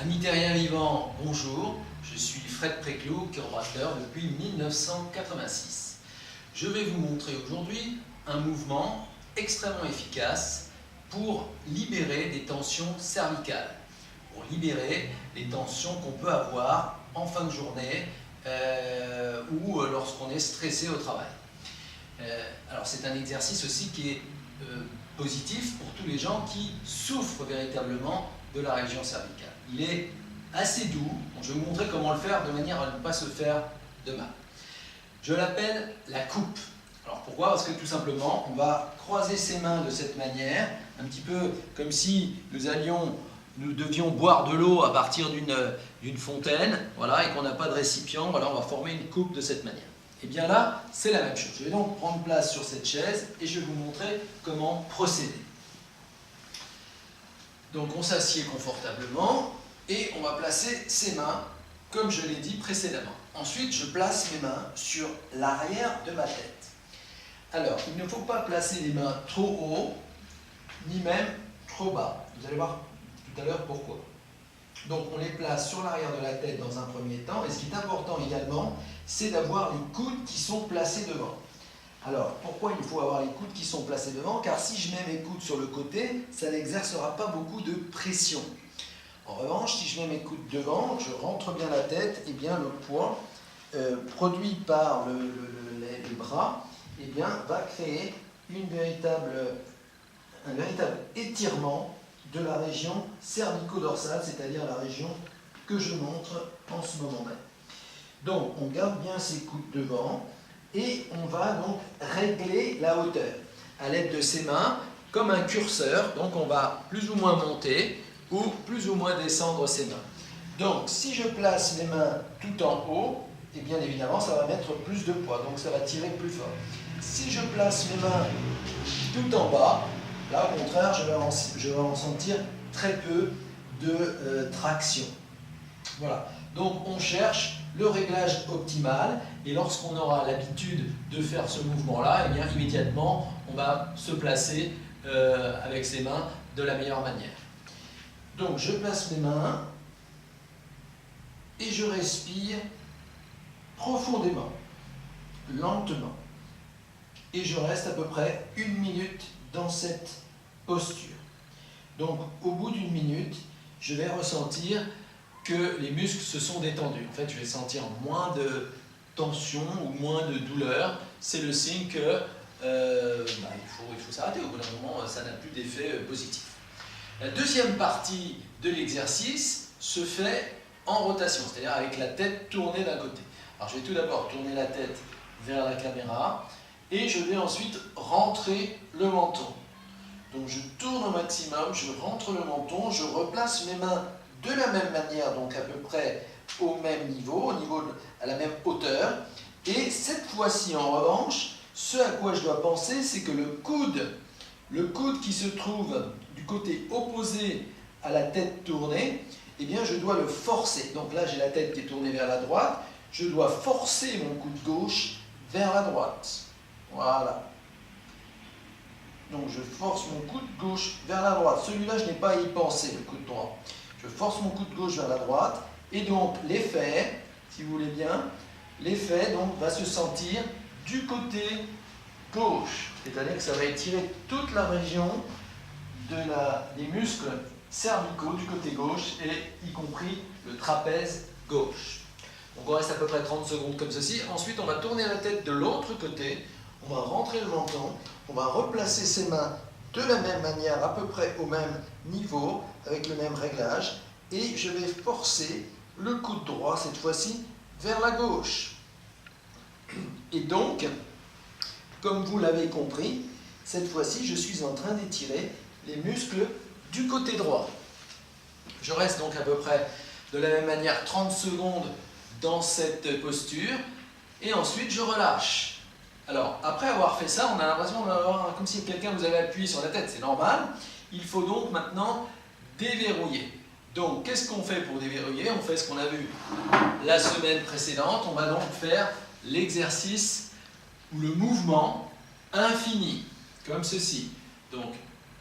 Amis terriens vivants, bonjour, je suis Fred Préclou, chiropracteur depuis 1986. Je vais vous montrer aujourd'hui un mouvement extrêmement efficace pour libérer des tensions cervicales, pour libérer les tensions qu'on peut avoir en fin de journée ou lorsqu'on est stressé au travail. Alors c'est un exercice aussi qui est positif pour tous les gens qui souffrent véritablement de la région cervicale. Il est assez doux, donc je vais vous montrer comment le faire de manière à ne pas se faire de mal. Je l'appelle la coupe. Alors pourquoi? Parce que tout simplement, on va croiser ses mains de cette manière, un petit peu comme si nous devions boire de l'eau à partir d'une fontaine, voilà, et qu'on n'a pas de récipient, voilà, on va former une coupe de cette manière. Et bien là, c'est la même chose. Je vais donc prendre place sur cette chaise et je vais vous montrer comment procéder. Donc on s'assied confortablement et on va placer ses mains comme je l'ai dit précédemment. Ensuite, je place mes mains sur l'arrière de ma tête. Alors, il ne faut pas placer les mains trop haut, ni même trop bas. Vous allez voir tout à l'heure pourquoi. Donc on les place sur l'arrière de la tête dans un premier temps. Et ce qui est important également, c'est d'avoir les coudes qui sont placés devant. Alors, pourquoi il faut avoir les coudes qui sont placés devant? Car si je mets mes coudes sur le côté, ça n'exercera pas beaucoup de pression. En revanche, si je mets mes coudes devant, je rentre bien la tête, et bien le poids produit par les bras va créer un véritable étirement de la région cervico-dorsale, c'est-à-dire la région que je montre en ce moment même. Donc, on garde bien ses coudes devant et on va donc régler la hauteur à l'aide de ses mains comme un curseur. Donc, on va plus ou moins monter ou plus ou moins descendre ses mains. Donc, si je place mes mains tout en haut, et bien évidemment, ça va mettre plus de poids, donc ça va tirer plus fort. Si je place mes mains tout en bas, là, au contraire, je vais en sentir très peu de traction. Voilà. Donc, on cherche le réglage optimal et lorsqu'on aura l'habitude de faire ce mouvement-là, eh bien, immédiatement, on va se placer avec ses mains de la meilleure manière. Donc, je place mes mains et je respire profondément, lentement. Et je reste à peu près 1 minute dans cette posture. Donc, au bout d'1 minute, je vais ressentir que les muscles se sont détendus. En fait, je vais sentir moins de tension ou moins de douleur. C'est le signe que il faut s'arrêter. Au bout d'un moment, ça n'a plus d'effet positif. La deuxième partie de l'exercice se fait en rotation, c'est-à-dire avec la tête tournée d'un côté. Alors, je vais tout d'abord tourner la tête vers la caméra et je vais ensuite rentrer le menton. Donc, je tourne au maximum, je rentre le menton, je replace mes mains de la même manière, donc à peu près au même niveau, à la même hauteur. Et cette fois-ci, en revanche, ce à quoi je dois penser, c'est que le coude qui se trouve du côté opposé à la tête tournée, eh bien, je dois le forcer. Donc là, j'ai la tête qui est tournée vers la droite, je dois forcer mon coude gauche vers la droite. Voilà. Donc je force mon coude gauche vers la droite. Celui-là, je n'ai pas à y penser, le coude droit. Je force mon coude gauche vers la droite. Et donc l'effet, si vous voulez bien, l'effet va se sentir du côté gauche. C'est-à-dire que ça va étirer toute la région des muscles cervicaux du côté gauche, et y compris le trapèze gauche. Donc on reste à peu près 30 secondes comme ceci. Ensuite, on va tourner la tête de l'autre côté. On va rentrer le menton. On va replacer ses mains de la même manière, à peu près au même niveau, avec le même réglage. Et je vais forcer le coude droit, cette fois-ci, vers la gauche. Et donc, comme vous l'avez compris, cette fois-ci, je suis en train d'étirer les muscles du côté droit. Je reste donc à peu près de la même manière 30 secondes dans cette posture. Et ensuite, je relâche. Alors, après avoir fait ça, on a l'impression d'avoir comme si quelqu'un vous avait appuyé sur la tête. C'est normal. Il faut donc maintenant déverrouiller. Donc, qu'est-ce qu'on fait pour déverrouiller? On fait ce qu'on a vu la semaine précédente. On va donc faire l'exercice ou le mouvement infini, comme ceci. Donc,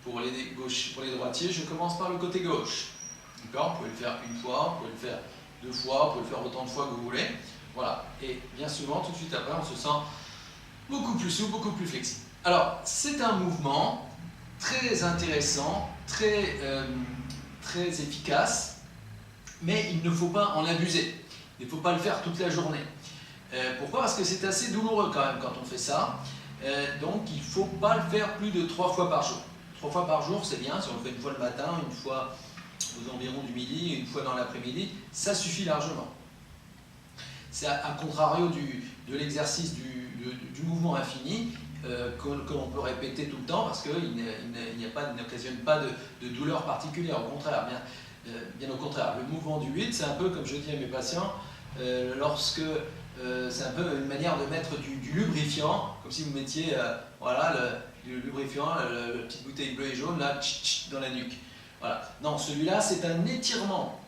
pour les droitiers, je commence par le côté gauche. D'accord? Vous pouvez le faire une fois, vous pouvez le faire 2 fois, vous pouvez le faire autant de fois que vous voulez. Voilà. Et bien souvent, tout de suite après, on se sent beaucoup plus souple, beaucoup plus flexible. Alors, c'est un mouvement très intéressant, très efficace, mais il ne faut pas en abuser. Il ne faut pas le faire toute la journée. Pourquoi? Parce que c'est assez douloureux quand même quand on fait ça. Donc il ne faut pas le faire plus de 3 fois par jour. 3 fois par jour, c'est bien. Si on le fait une fois le matin, une fois aux environs du midi, une fois dans l'après-midi, ça suffit largement. C'est à contrario de l'exercice du mouvement infini que l'on peut répéter tout le temps parce qu'il n'occasionne pas de douleur particulière. Au contraire, bien au contraire. Le mouvement du 8, c'est un peu comme je dis à mes patients, c'est un peu une manière de mettre du lubrifiant, comme si vous mettiez voilà, le lubrifiant, la petite bouteille bleue et jaune, là, dans la nuque. Voilà. Non, celui-là, c'est un étirement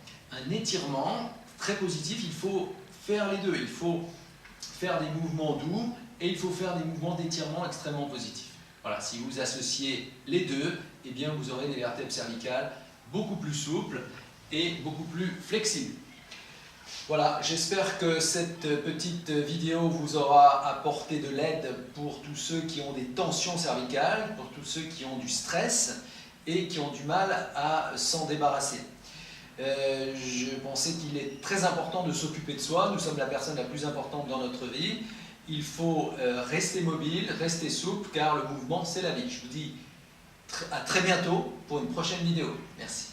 très positif. Il faut faire les deux. Il faut faire des mouvements doux et il faut faire des mouvements d'étirement extrêmement positifs. Voilà. Si vous associez les deux, eh bien, vous aurez des vertèbres cervicales beaucoup plus souples et beaucoup plus flexibles. Voilà, j'espère que cette petite vidéo vous aura apporté de l'aide pour tous ceux qui ont des tensions cervicales, pour tous ceux qui ont du stress et qui ont du mal à s'en débarrasser. Je pensais qu'il est très important de s'occuper de soi. Nous sommes la personne la plus importante dans notre vie. Il faut rester mobile, rester souple, car le mouvement, c'est la vie. Je vous dis à très bientôt pour une prochaine vidéo. Merci.